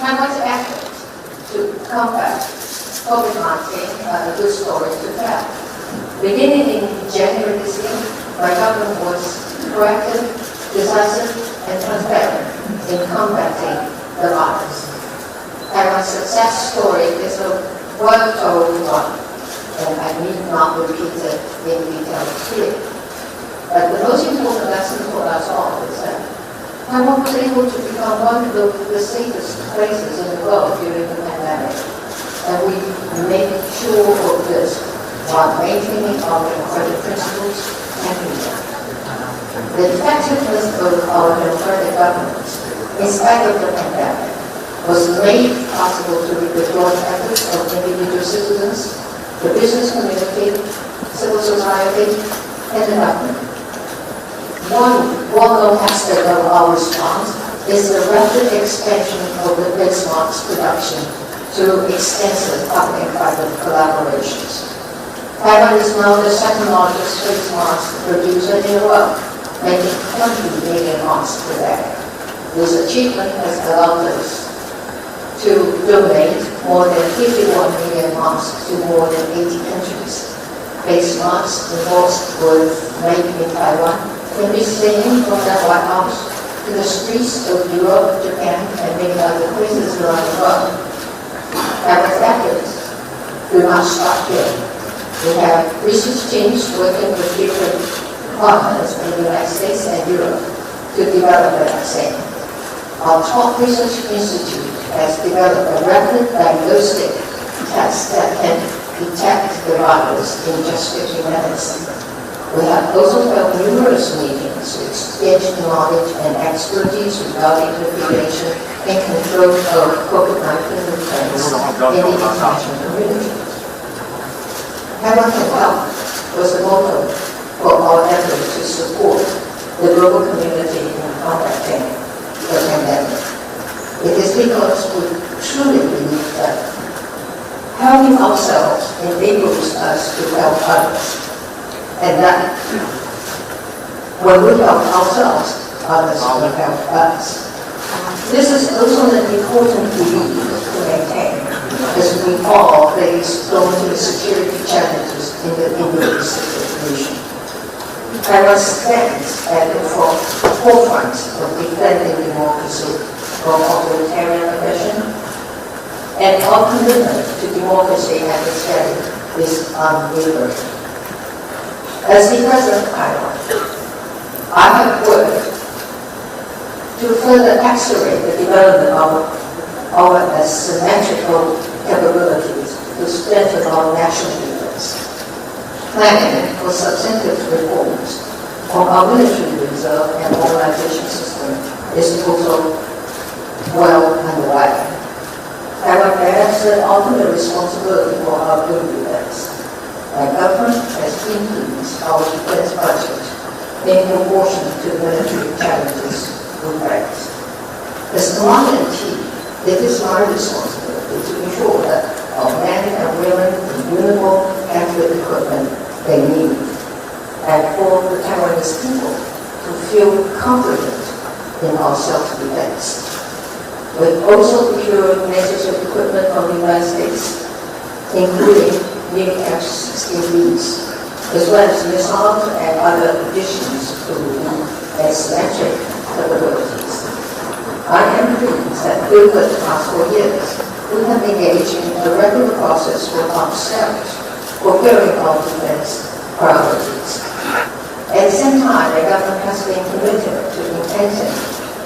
Taiwan's efforts to combat COVID-19 are a good story to tell. Beginning in January this year, my government was proactive, decisive, and transparent in combating the virus. Taiwan's success story is a well-told one, and I need not repeat it in detail here. But the most important lesson for us all is that Taiwan was able to become one of the safest places in the world during the pandemic, and we made sure of this while maintaining our democratic principles and freedom. The effectiveness of our democratic government, in spite of the pandemic, was made possible through the joint efforts of individual citizens, the business community, civil society, and the government. One well-known aspect of our response is the rapid expansion of the face mask production through extensive public and private collaborations. Taiwan is now the second largest face mask producer in the world, making 20 million masks per day. This achievement has allowed us to donate more than 51 million masks to more than 80 countries. Face masks embossed with "Made in Taiwan" can be seen from the White House to the streets of Europe, Japan, and many other places around the world. Taiwan's efforts do not stop here. We have research teams working with different partners in the United States and Europe to develop the vaccine. Our top research institute has developed a rapid diagnostic test that can detect the virus in just 15 minutes. We have also held numerous meetings to exchange knowledge and expertise regarding the prevention and control of COVID-19 trends in the international community. Taiwan can help was the motto for our efforts to support the global community in combating the pandemic. It is because we truly believe that helping ourselves enables us to help others, and that when we help ourselves, others will help us. This is also an important belief to maintain as we all face daunting security challenges in the Indo-Pacific region. Taiwan stands at the forefront of defending democracy from authoritarian aggression, and our commitment to democracy and its value is unwavering. As the President of Taiwan, I have worked to further accelerate the development of our asymmetrical capabilities to strengthen our national defense. Planning for substantive reforms of our military reserve and mobilization system is also well underway. Taiwan bears the ultimate responsibility for our own defense. My government has increased our defense budget in proportion to the military challenges we face. As commander in chief, it is my responsibility to ensure that our men and women in uniform have the equipment they need, and for the Taiwanese people to feel confident in our self-defense. We've also procured necessary equipment from the United States, including new F-16Bs, as well as missiles and other additions to the asymmetric capabilities. I am pleased that over the past 4 years, we have engaged in a regular process for ourselves, fulfilling our defense priorities. At the same time, the government has been committed to enhancing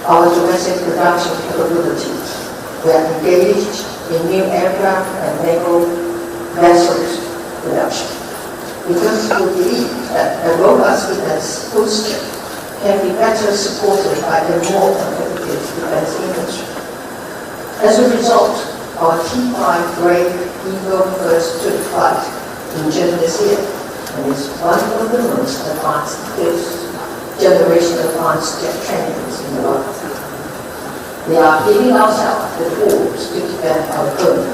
our domestic production capabilities. We are engaged in new aircraft and naval vessels production, because we believe that a robust defense posture can be better supported by a more competitive defense industry. As a result, our T-5 Brave Eagle first took flight in June this year, and is one of the most advanced fifth-generation advanced jet trainers in the world. We are giving ourselves the tools to defend our home,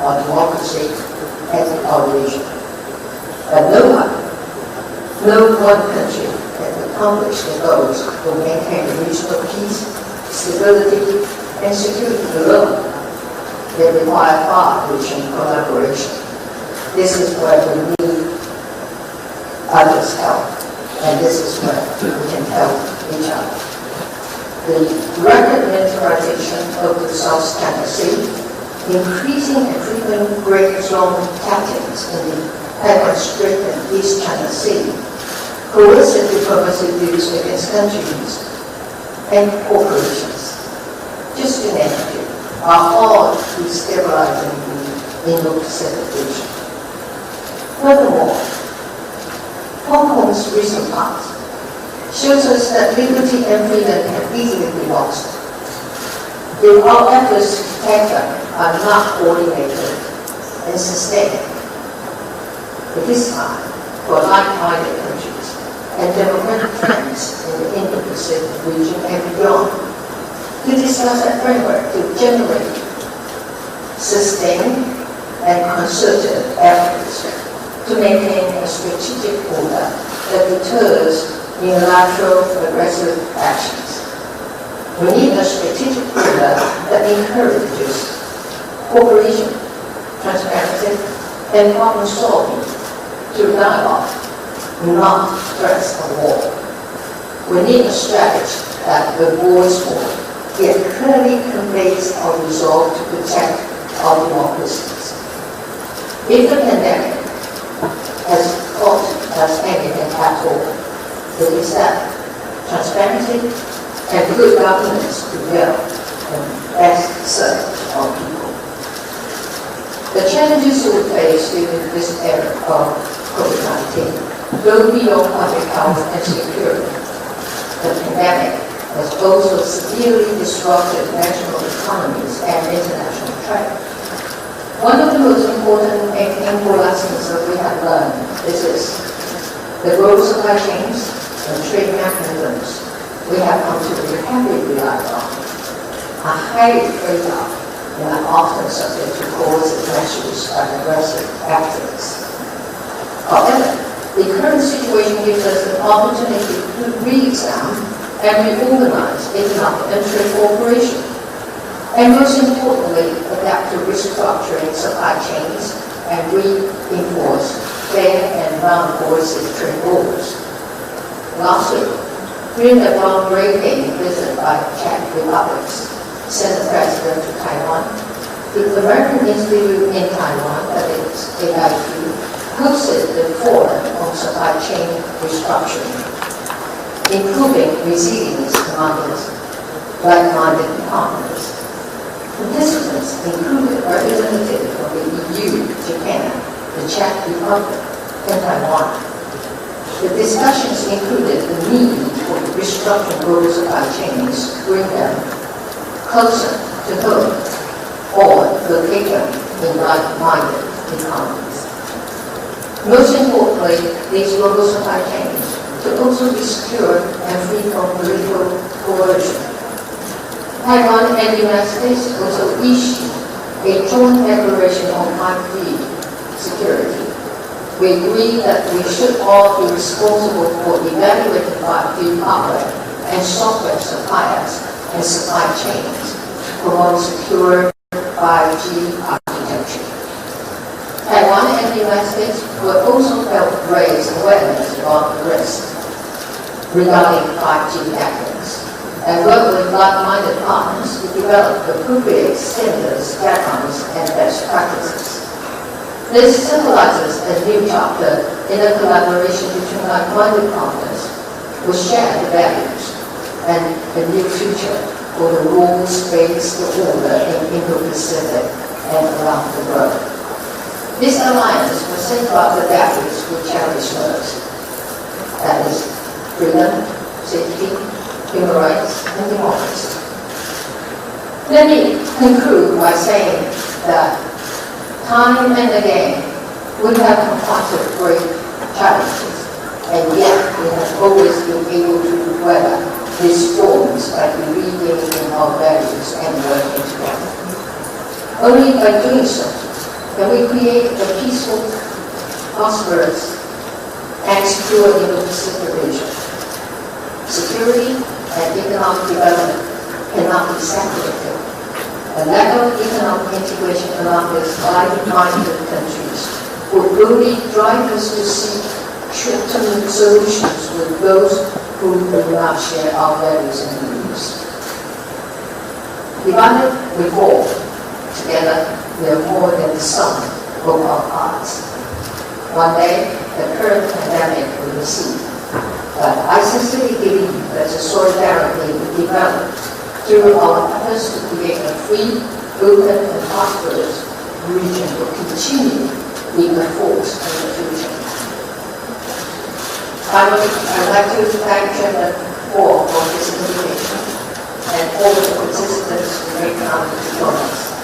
our democracy, and our region. But no one country can accomplish the goals to maintain regional peace, stability, and security alone They require far-reaching collaboration. This is where we need others' help, and this is where we can help each other. The rapid militarization of the South China Sea, increasing and frequent great zone tactics in the Taiwan Strait and East China Sea, coercive diplomacy views against countries and corporations, just to name a few, are all destabilizing the Indo-Pacific region. Furthermore, Hong Kong's recent past shows us that liberty and freedom can easily be lost if our efforts to protect them are not coordinated and sustained. It is time for like-minded countries and democratic friends in the Indo-Pacific region and beyond to discuss a framework to generate, sustain, and concerted efforts to maintain a strategic order that deters unilateral aggressive actions. We need a strategic order that encourages cooperation, transparency, and problem solving through dialogue, not threats of war. We need a strategy that avoids war, yet clearly conveys our resolve to protect our democracies. If the pandemic has taught us anything at all, it is that transparency and good governance prevail and best serve our people. The challenges we face during this era of COVID-19 go beyond public health and security. The pandemic has also severely disrupted national economies and international trade. One of the most important and painful lessons that we have learned is this: the global supply chains and trade mechanisms we have come to heavily rely on are highly fragile and are often subject to coercive measures by aggressive actors. However, the current situation gives us an opportunity to re-examine and reorganize economic and trade cooperation, and most importantly, adapt to restructuring supply chains and reinforce fair and non-coercive trade rules. Last week, during a groundbreaking visit by Czech Republic's Senate President to Taiwan, the American Institute in Taiwan, that is AIT, hosted the Forum on Supply Chain Restructuring, improving resilience among like-minded partners. Participants included representatives from the EU, Japan, the Czech Republic, and Taiwan. The discussions included the need for restructuring global supply chains to bring them closer to home or locate them in like-minded economies. Most importantly, these global supply chains should also be secure and free from political coercion. Taiwan and the United States also issued a joint declaration on 5G security. We agree that we should all be responsible for evaluating 5G hardware and software suppliers and supply chains to promote secure 5G architecture. Taiwan and the United States will also help raise awareness about the risks regarding 5G networks and work with like-minded partners to develop appropriate standards, guidelines, and best practices. This symbolizes a new chapter in a collaboration between like-minded partners who share the values and a new future for the rules-based order in Indo-Pacific and around the world. This alliance will safeguard the values we cherish most, that is, freedom, safety, human rights, and democracy. Let me conclude by saying that time and again, we have confronted great challenges, and yet we have always been able to weather these storms by believing in our values and working together. Only by doing so can we create a peaceful, prosperous, and secure Indo-Pacific region. Security and economic development cannot be separated, A lack of economic integration among these like-minded countries would really drive us to seek short-term solutions with those who do not share our values and beliefs. Divided we fall. Together we are more than the sum of our parts. One day the current pandemic will recede, but I sincerely believe that the solidarity we develop through our efforts to create a free, open and prosperous region will continue being a force in the future. Finally, I'd like to thank Chairman Paul for his invitation and all the participants who may come to join us.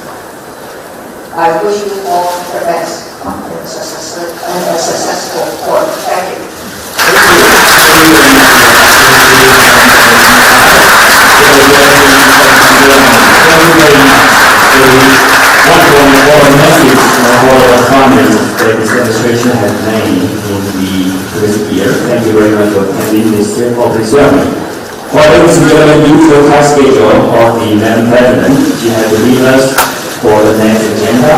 I wish you all the best and a successful forum. Thank you. One message for the founders that this demonstration has made in the previous year. Thank you very much for attending this public ceremony. Ladies and gentlemen, due to the tight schedule of the Madam President, she has to leave us for the next agenda.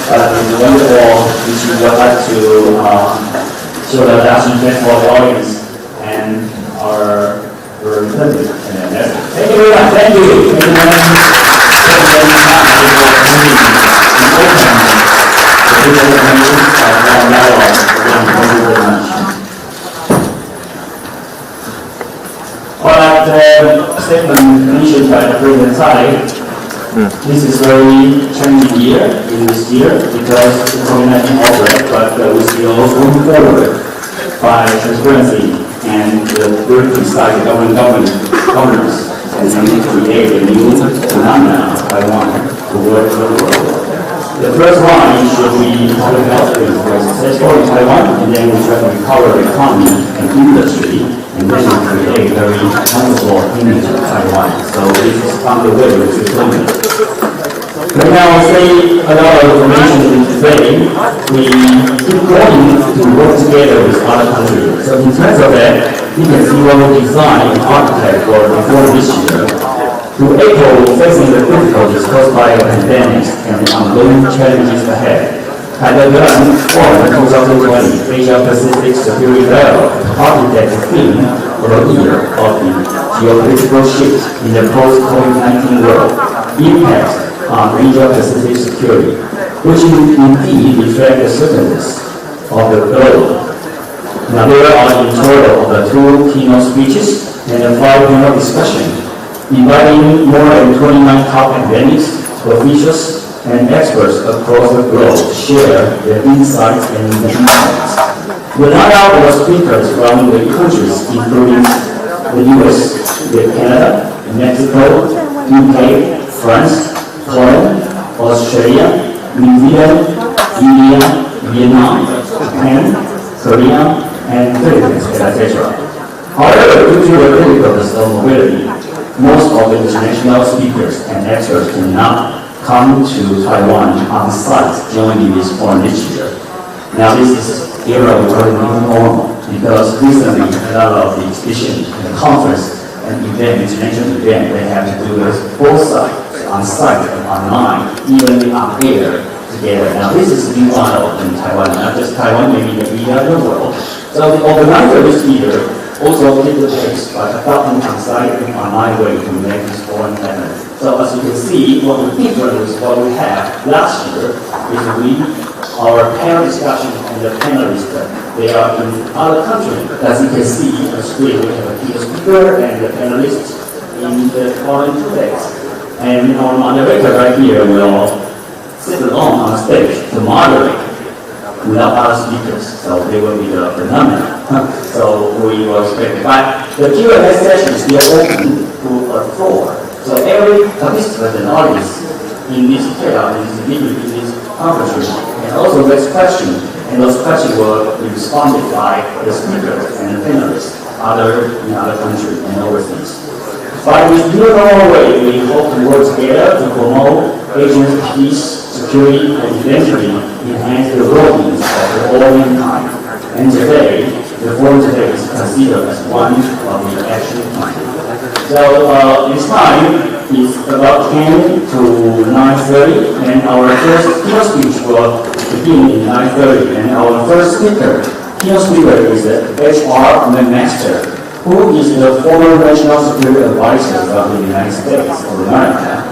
Wonderful, which we would like to show the adoption for the audience and our representative. Thank you very much. Thank you. Thank you very much. Statement mentioned by the President Tsai, this is very challenging year in this year because the COVID-19 outbreak, but we still moving forward by transparency and work beside governance and create a new phenomenon of Taiwan to work for the world. The first one should be public health was successful in Taiwan, and then we try to recover the economy and industry, and then we create a very wonderful image of Taiwan. So this is on the way to fulfillment. Right now, say a lot of information today, we keep going to work together with other countries. So in terms of that, you can see what we design and architect for before this year. To echo facing the difficulties caused by the pandemic and the ongoing challenges ahead,凯达格兰Forum 2020 Asia Pacific Security Dialogue architect the theme for the year of the geopolitical shift in the post-COVID-19 world, impact on Asia Pacific security, which indeed reflect the certainties of the globe. Now there are in total the 2 keynote speeches and a 5 panel discussion, inviting more than 29 top academics, officials, and experts across the globe to share their insights and insights. The lineup of speakers from the countries including the US, Canada, Mexico, UK, France, Poland, Australia, New Zealand, India, Vietnam, Japan, Korea, and Philippines, etc. However, due to the difficulties of mobility, most of the international speakers and experts cannot come to Taiwan on site joining this forum this year. Now this is era we call it new normal because recently a lot of the exhibition and conference and event, international event, they have to do this both sides, on site and online, even on air together. Now this is new model in Taiwan, not just Taiwan, maybe the other world. So the organizer this year also take the pace by adopting on-site and online way to make this forum happen. So as you can see, what we different with what we had last year is our panel discussion and the panelists, they are in other countries. As you can see on the screen, we have a key speaker and the panelists in the following 2 days. And our moderator right here will sit alone on stage to moderate without other speakers, so they will be the phenomenon. So we will expect, but the Q&A session is still open to a floor. So every participant and audience in this chair, in this conference, can also raise questions, and those questions will be responded by the speakers and the panelists, in other countries and overseas. But with new normal way, we hope to work together to promote Asian peace, security, and eventually enhance the well-being of all mankind. And today, the forum today is considered as one of the action plans. So it's time is about 10 to 9:30, and our first keynote speech will begin at 9:30. And our first keynote speaker is H.R. McMaster, who is the former National Security Advisor of the United States of America,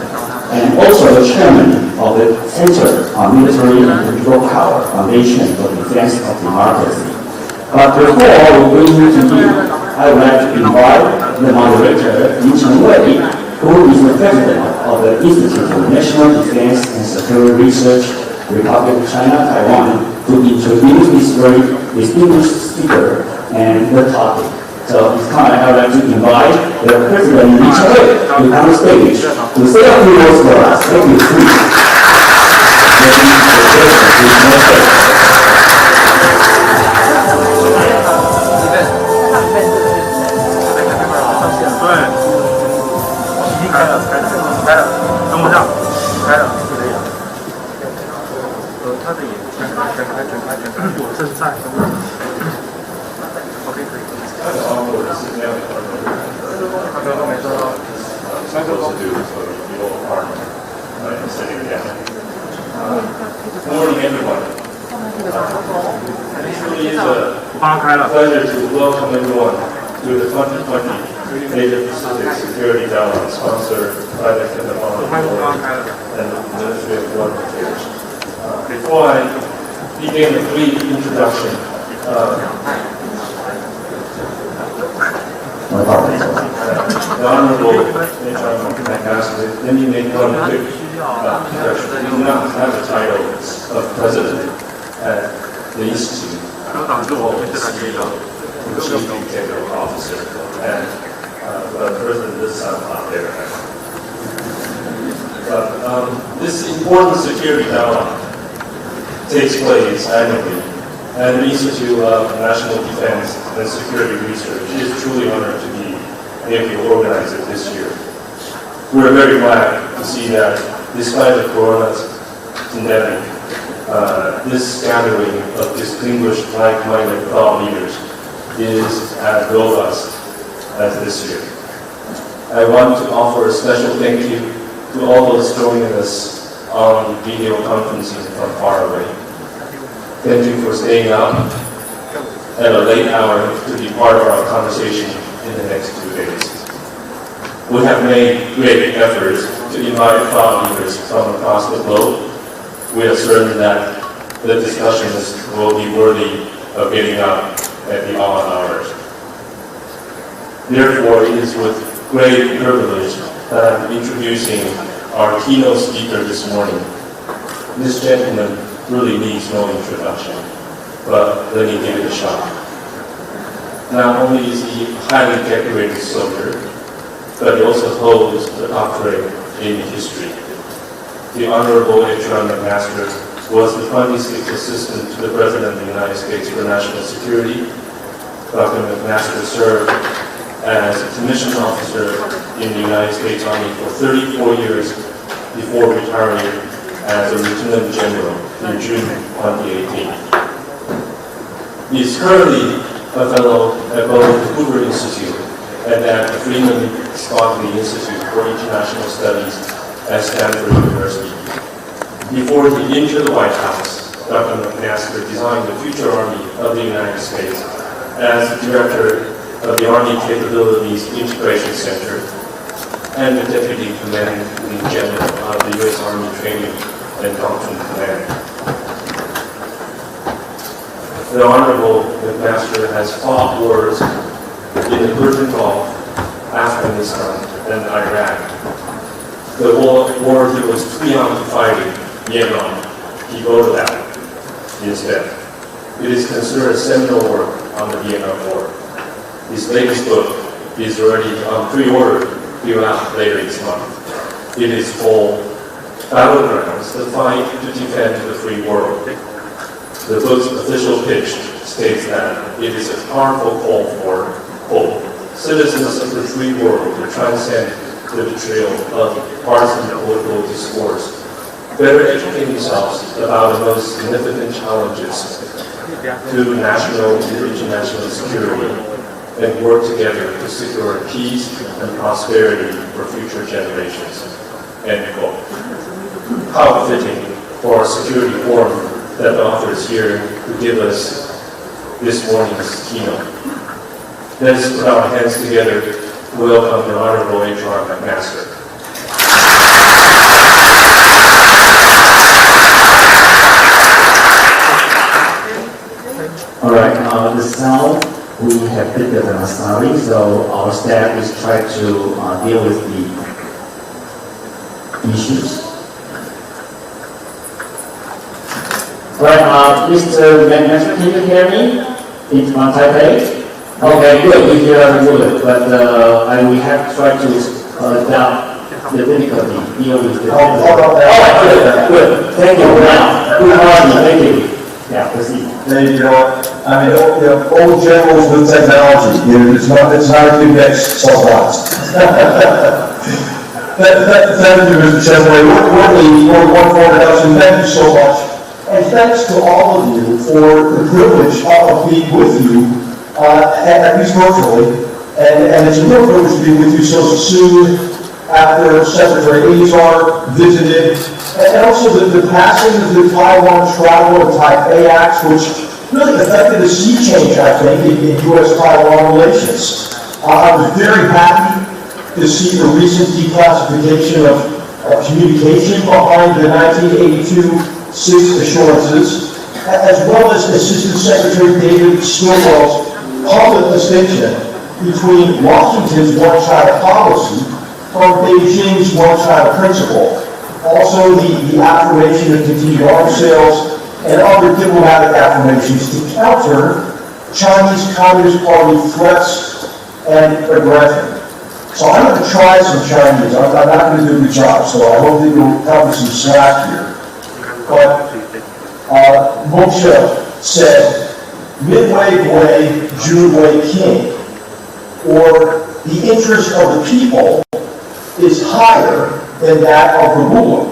and also the chairman of the Center on Military and Political Power Foundation for the Defense of Democracy. But before we bring him to you, I would like to invite the moderator, Yin Chengwei, who is the president of the Institute for National Defense and Security Research, Republic of China, Taiwan, to introduce this very distinguished speaker and the topic. So it's time I would like to invite the President Yin Chengwei to come on stage to say a few words for us. Thank you, please. Good morning, everyone. It really is a pleasure to welcome everyone to the 2020 Asia-Pacific Security Dialogue sponsored by the and the Ministry of Foreign Affairs. Before I begin a brief introduction, the Honorable Ambassador, let me make one quick introduction. We do not have the title of President at the Institute. CEO, Chief Executive Officer, and the President this time out there. But this important security dialogue takes place annually, and the Institute of National Defense and Security Research is truly honored to be able to organize it this year. We're very glad to see that despite the corona pandemic, this gathering of distinguished like-minded thought leaders is as robust as this year. I want to offer a special thank you to all those joining us on video conferencing from far away. Thank you for staying up at a late hour to be part of our conversation in the next 2 days. We have made great efforts to invite thought leaders from across the globe. We are certain that the discussions will be worthy of getting up at the odd hours. Therefore, it is with great privilege that I'm introducing our keynote speaker this morning. This gentleman really needs no introduction, but let me give it a shot. Not only is he a highly decorated soldier, but he also holds a doctorate in history. The Honorable H.R. McMaster was the 26th Assistant to the President of the United States for National Security. Dr. McMaster served as a commissioned officer in the United States Army for 34 years before retiring as a Lieutenant General in June 2018. He is currently a fellow at both the Hoover Institute and at the Freeman Spaulding Institute for International Studies at Stanford University. Before he entered the White House, Dr. McMaster designed the future Army of the United States as the director of the Army Capabilities Integration Center and the Deputy Commanding General of the U.S. Army Training and Doctrine Command. The Honorable McMaster has fought wars in the Persian Gulf, Afghanistan, and Iraq. The war he was too young to fight in Vietnam, he wrote about it instead. It is considered a seminal work on the Vietnam War. His latest book is already on pre-order due out later this month. It is called Battlegrounds, the Fight to Defend the Free World. The book's official pitch states that it is a powerful call for, quote, citizens of the free world to transcend the betrayal of partisan political discourse, better educate themselves about the most significant challenges to national and international security, and work together to secure peace and prosperity for future generations." End quote. How fitting for our security forum that the author is here to give us this morning's keynote. Let us put our hands together to welcome the Honorable H.R. McMaster. All right, the sound we have picked up on sorry, so our staff is trying to deal with the issues. All right, Mr. McMaster, can you hear me? It's on Taipei. Okay, good. We hear good, but we have tried to down the difficulty, deal with the. All right, good. Thank you. Now, good morning. Thank you. Yeah, proceed. You know what? I mean, old generals with technology. It's not a good mix. So what? Thank you, Mr. Chairman. One more introduction. Thank you so much, and thanks to all of you for the privilege of being with you, at least virtually. And it's a real privilege to be with you so soon after Secretary Azar visited. And also the passing of the Taiwan Travel and Taipei Acts, which really affected a sea change, I think, in U.S.-Taiwan relations. I was very happy to see the recent declassification of communication behind the 1982 6 assurances, as well as Assistant Secretary David Stilwell's public distinction between Washington's one-China policy from Beijing's one-China principle. Also, the affirmation of continued arms sales and other diplomatic affirmations to counter Chinese Communist Party threats and aggression. So I'm going to try some Chinese. I'm not going to do a good job, so I hope that you'll cut me some slack here. But Moshe said, "Midway Wei, Jun Wei King," or the interest of the people is higher than that of the ruler.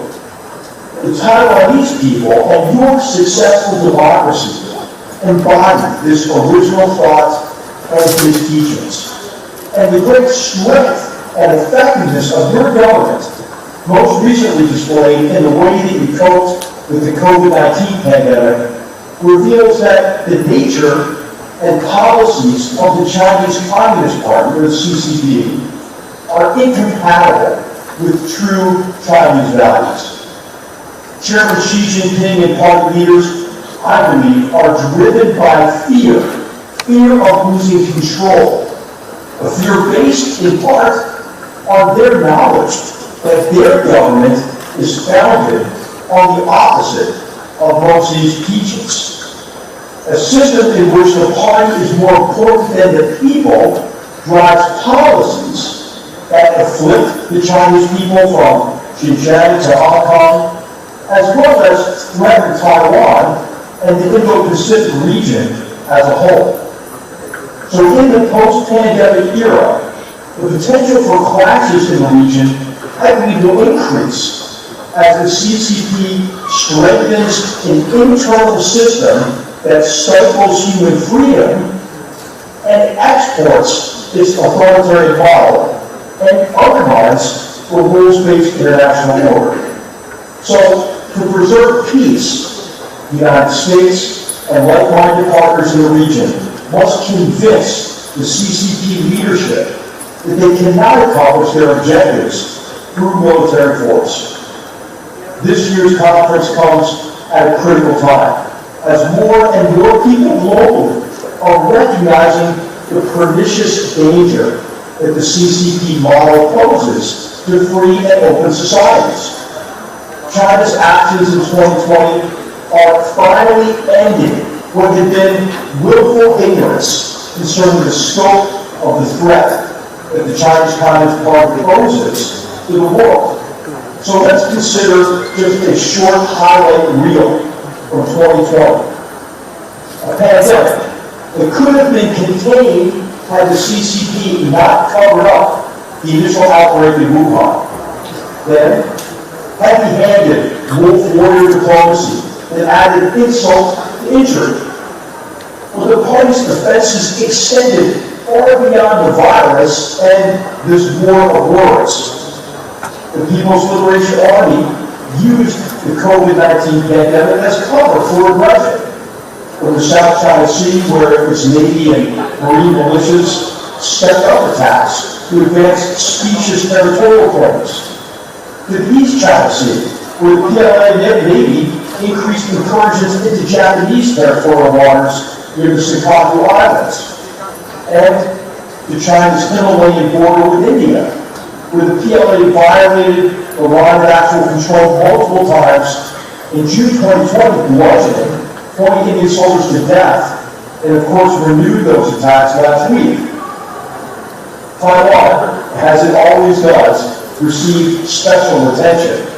The Taiwanese people and your successful democracy embody this original thought and his teachings. And the great strength and effectiveness of your government, most recently displayed in the way that you coped with the COVID-19 pandemic, reveals that the nature and policies of the Chinese Communist Party, or the CCP, are incompatible with true Chinese values. Chairman Xi Jinping and party leaders, I believe, are driven by fear of losing control, a fear based in part on their knowledge that their government is founded on the opposite of Mao Zedong's teachings. A system in which the party is more important than the people drives policies that afflict the Chinese people from Xinjiang to Hong Kong, as well as threaten Taiwan and the Indo-Pacific region as a whole. So in the post-pandemic era, the potential for clashes in the region, I believe, will increase as the CCP strengthens an internal system that stifles human freedom and exports its authoritarian power and undermines the rules-based international order. So, to preserve peace, the United States and like-minded partners in the region must convince the CCP leadership that they cannot accomplish their objectives through military force. This year's conference comes at a critical time, as more and more people globally are recognizing the pernicious danger that the CCP model poses to free and open societies. China's actions in 2020 are finally ending what had been willful ignorance concerning the scope of the threat that the Chinese Communist Party poses to the world. So let's consider just a short highlight reel from 2020. A pandemic that could have been contained had the CCP not covered up the initial outbreak in Wuhan. Then, heavy-handed wolf warrior diplomacy that added insult to injury. Well, the party's defenses extended far beyond the virus and this war of words. The People's Liberation Army used the COVID-19 pandemic as cover for aggression. From the South China Sea, where its Navy and Marine militias stepped up attacks to advance specious territorial claims. To the East China Sea, where the PLA and Navy increased incursions into Japanese territorial waters near the Senkaku Islands. And to China's Himalayan border with India, where the PLA violated the line of actual control multiple times in June 2020, bludgeoning 20 Indian soldiers to death, and of course renewed those attacks last week. Taiwan, as it always does, received special attention.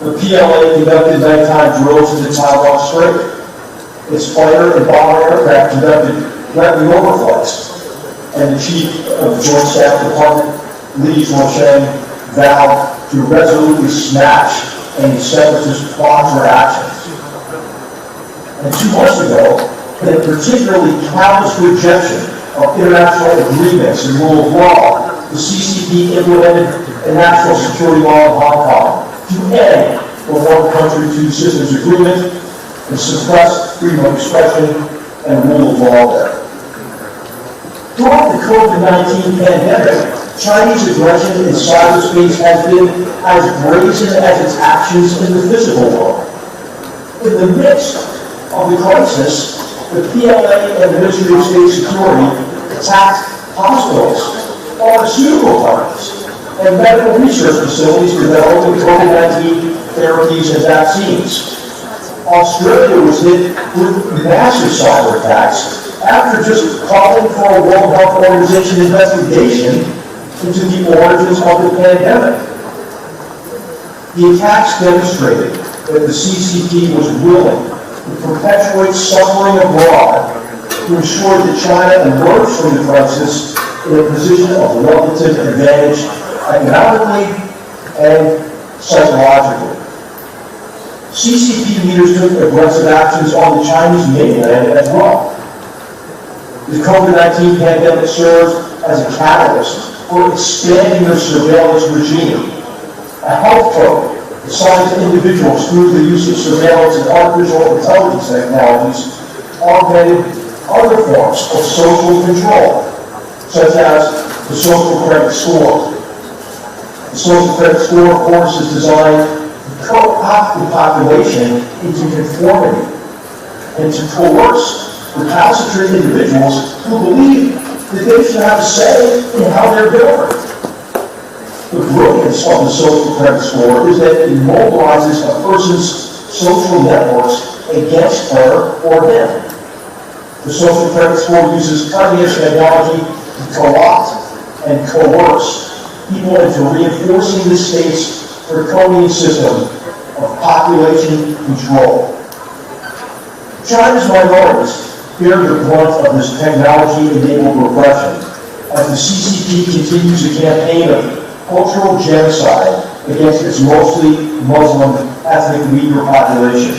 The PLA conducted nighttime drills in the Taiwan Strait. Its fighter and bomber aircraft conducted threatening overflights. And the Chief of the Joint Staff Department, Li Zuosheng, vowed to resolutely smash any separatist plots or actions. And 2 months ago, in a particularly callous rejection of international agreements and rule of law, the CCP implemented a national security law in Hong Kong to end the one country, two systems agreement and suppress freedom of expression and rule of law there. Throughout the COVID-19 pandemic, Chinese aggression in cyberspace has been as brazen as its actions in the physical world. In the midst of the crisis, the PLA and the Ministry of State Security attacked hospitals, pharmaceutical companies, and medical research facilities developing COVID-19 therapies and vaccines. Australia was hit with massive cyber attacks after just calling for a World Health Organization investigation into the origins of the pandemic. The attacks demonstrated that the CCP was willing to perpetuate suffering abroad to ensure that China emerged from the crisis in a position of relative advantage economically and psychologically. CCP leaders took aggressive actions on the Chinese mainland as well. The COVID-19 pandemic serves as a catalyst for expanding their surveillance regime. A health code assigns individuals through the use of surveillance and artificial intelligence technologies augmented other forms of social control, such as the social credit score. The social credit score, of course, is designed to co-opt the population into conformity and to coerce recalcitrant individuals who believe that they should have a say in how they're governed. The brilliance of the social credit score is that it mobilizes a person's social networks against her or him. The social credit score uses cutting-edge technology to co-opt and coerce people into reinforcing the state's draconian system of population control. China's minorities bear the brunt of this technology-enabled repression as the CCP continues a campaign of cultural genocide against its mostly Muslim ethnic Uyghur population.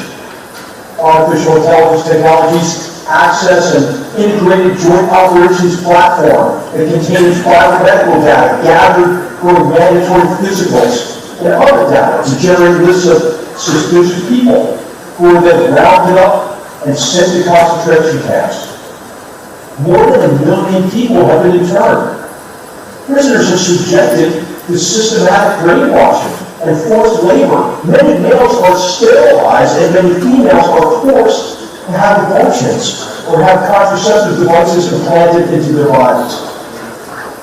Artificial intelligence technologies access an integrated joint operations platform that contains biomedical data gathered from mandatory physicals and other data to generate lists of suspicious people who are then rounded up and sent to concentration camps. More than 1 million people have been interned. Prisoners are subjected to systematic brainwashing and forced labor. Many males are sterilized and many females are forced to have abortions or have contraceptive devices implanted into their bodies.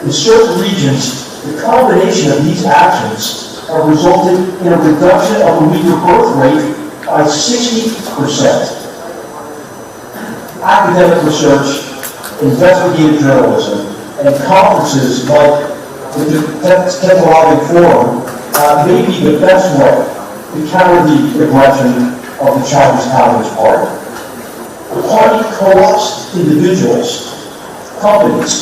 In certain regions, the combination of these actions have resulted in a reduction of the Uyghur birth rate by 60%. Academic research, investigative journalism, and conferences like the Technologic Forum may be the best way to counter the aggression of the Chinese Communist Party. The party co-opts individuals, companies,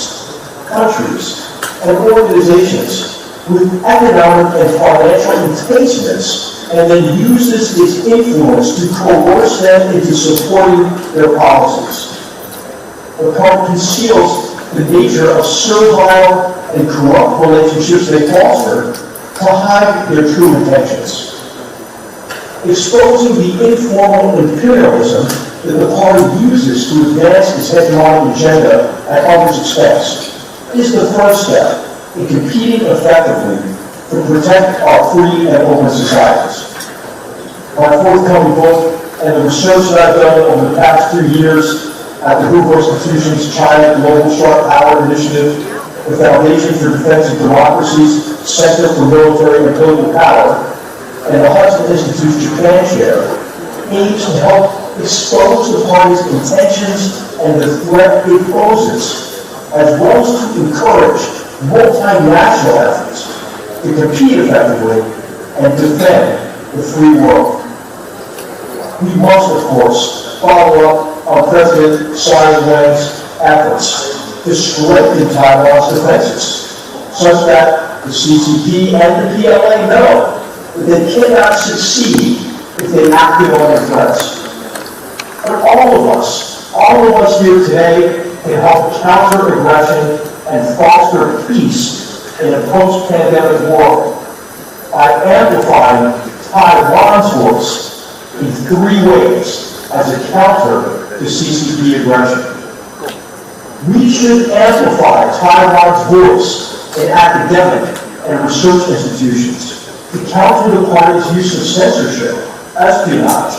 countries, and organizations with economic and financial enticements and then uses its influence to coerce them into supporting their policies. The party conceals the nature of servile and corrupt relationships they foster to hide their true intentions. Exposing the informal imperialism that the party uses to advance its hegemonic agenda at others' expense is the first step in competing effectively to protect our free and open societies. My forthcoming book and the research that I've done over the past 2 years at the Hoover Institution's China Global Sharp Power Initiative, the Foundation for Defense of Democracy's Center for Military and Political Power, and the Hudson Institute's Japan Chair, aims to help expose the party's intentions and the threat it poses, as well as to encourage multinational efforts to compete effectively and defend the free world. We must, of course, follow up on President Tsai Ing-wen's efforts to strengthen Taiwan's defenses, such that the CCP and the PLA know that they cannot succeed if they act on their threats. But all of us here today can help counter aggression and foster peace in a post-pandemic world by amplifying Taiwan's voice in 3 ways as a counter to CCP aggression. We should amplify Taiwan's voice in academic and research institutions to counter the party's use of censorship, espionage,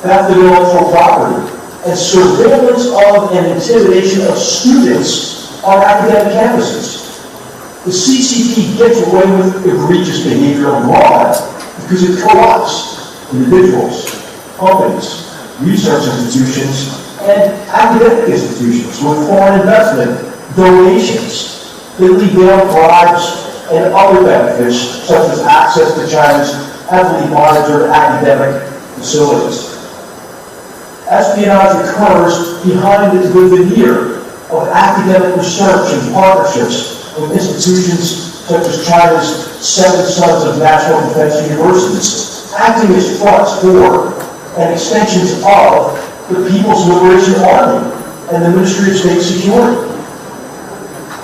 theft of intellectual property, and surveillance of and intimidation of students on academic campuses. The CCP gets away with egregious behavior abroad because it corrupts individuals, companies, research institutions, and academic institutions with foreign investment, donations, illegal bribes, and other benefits, such as access to China's heavily monitored academic facilities. Espionage occurs behind the veneer of academic research and partnerships with institutions such as China's 7 Sons of National Defense Universities, acting as fronts for and extensions of the People's Liberation Army and the Ministry of State Security.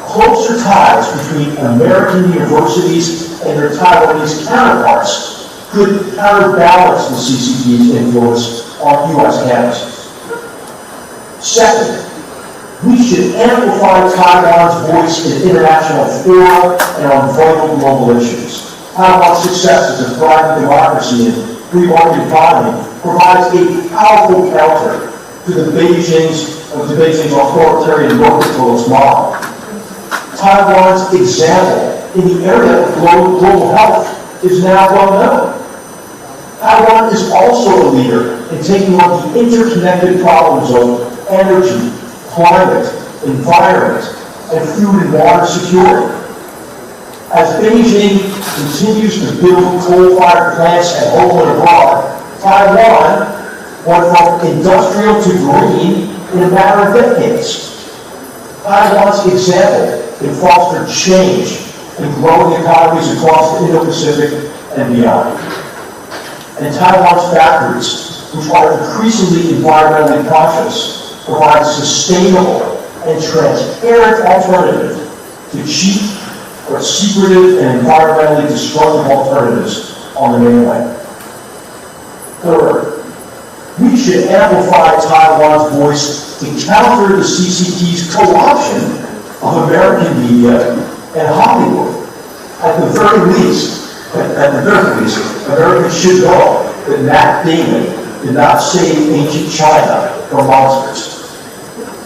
Closer ties between American universities and their Taiwanese counterparts could counterbalance the CCP's influence on U.S. campuses. Second, we should amplify Taiwan's voice in international fora and on vital global issues. Taiwan's success as a thriving democracy and free market economy provides a powerful counter to the Beijing's authoritarian mercantilist model. Taiwan's example in the area of global health is now well known. Taiwan is also a leader in taking on the interconnected problems of energy, climate, environment, and food and water security. As Beijing continues to build coal-fired plants at home and abroad, Taiwan went from industrial to green in a matter of decades. Taiwan's example can foster change in growing economies across the Indo-Pacific and beyond. And Taiwan's factories, which are increasingly environmentally conscious, provide a sustainable and transparent alternative to cheap or secretive and environmentally destructive alternatives on the mainland. Third, we should amplify Taiwan's voice to counter the CCP's co-option of American media and Hollywood. At the very least, Americans should know that Matt Damon did not save ancient China from monsters.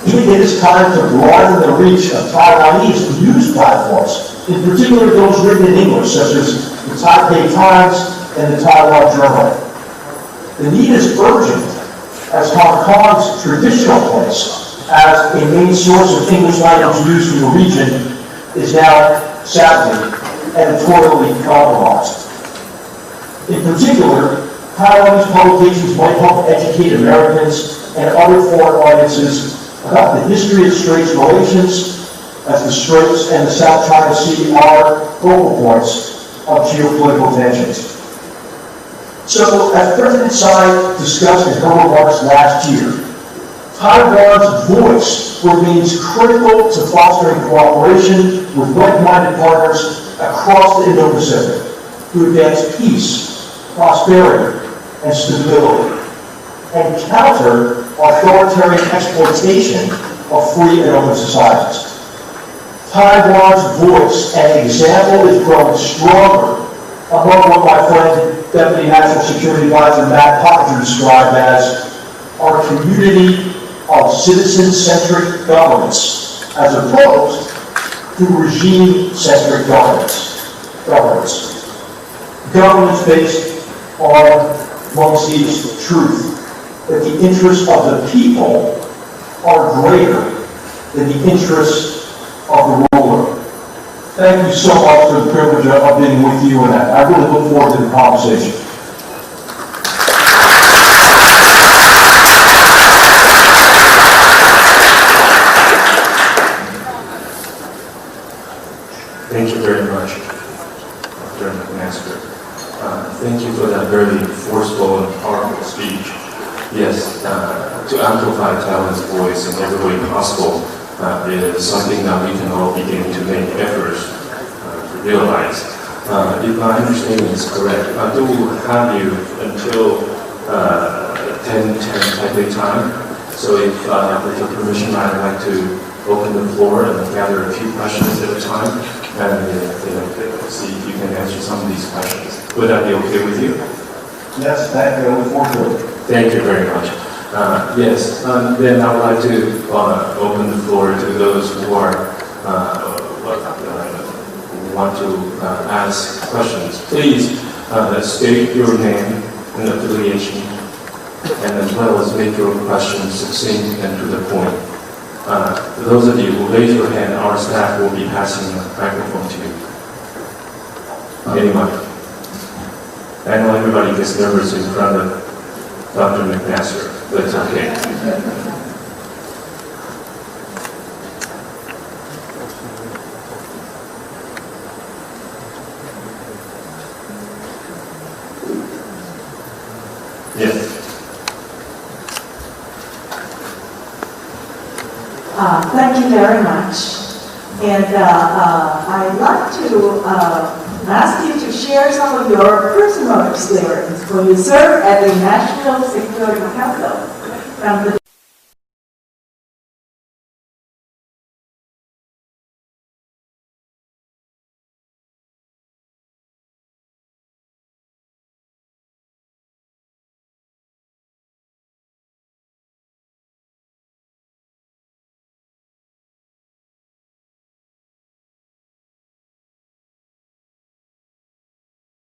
It is time to broaden the reach of Taiwanese news platforms, in particular those written in English, such as the Taipei Times and the Taiwan Journal. The need is urgent, as Hong Kong's traditional place as a main source of English language news in the region is now, sadly, editorially compromised. In particular, Taiwanese publications might help educate Americans and other foreign audiences about the history of Straits relations, as the Straits and the South China Sea are focal points of geopolitical tensions. So, as President Tsai discussed in her remarks last year, Taiwan's voice remains critical to fostering cooperation with like-minded partners across the Indo-Pacific to advance peace, prosperity, and stability, and counter authoritarian exploitation of free and open societies. Taiwan's voice and example is growing stronger among what my friend, Deputy National Security Advisor Matt Pottinger described as our community of citizen-centric governance, as opposed to regime-centric governance. Governance based on Mengxi's truth that the interests of the people are greater than the interests of the ruler. Thank you so much for the privilege of being with you, and I really look forward to the conversation. Thank you very much, Dr. McMaster. Thank you for that very forceful and powerful speech. Yes, to amplify Taiwan's voice in every way possible is something that we can all begin to make efforts to realize. If my understanding is correct, I do have you until 10 Taipei time. So if with your permission, I'd like to open the floor and gather a few questions at a time, and see if you can answer some of these questions. Would that be okay with you? Yes, thank you. I look forward to it. Thank you very much. Yes, then I would like to open the floor to those who are who want to ask questions. Please state your name and affiliation, and as well as make your questions succinct and to the point. For those of you who raise your hand, our staff will be passing the microphone to you. Anyone? I know everybody gets nervous in front of Dr. McMaster, but it's okay. Yes. Thank you very much. And I'd like to ask you to share some of your personal experience when you served at the National Security Council from the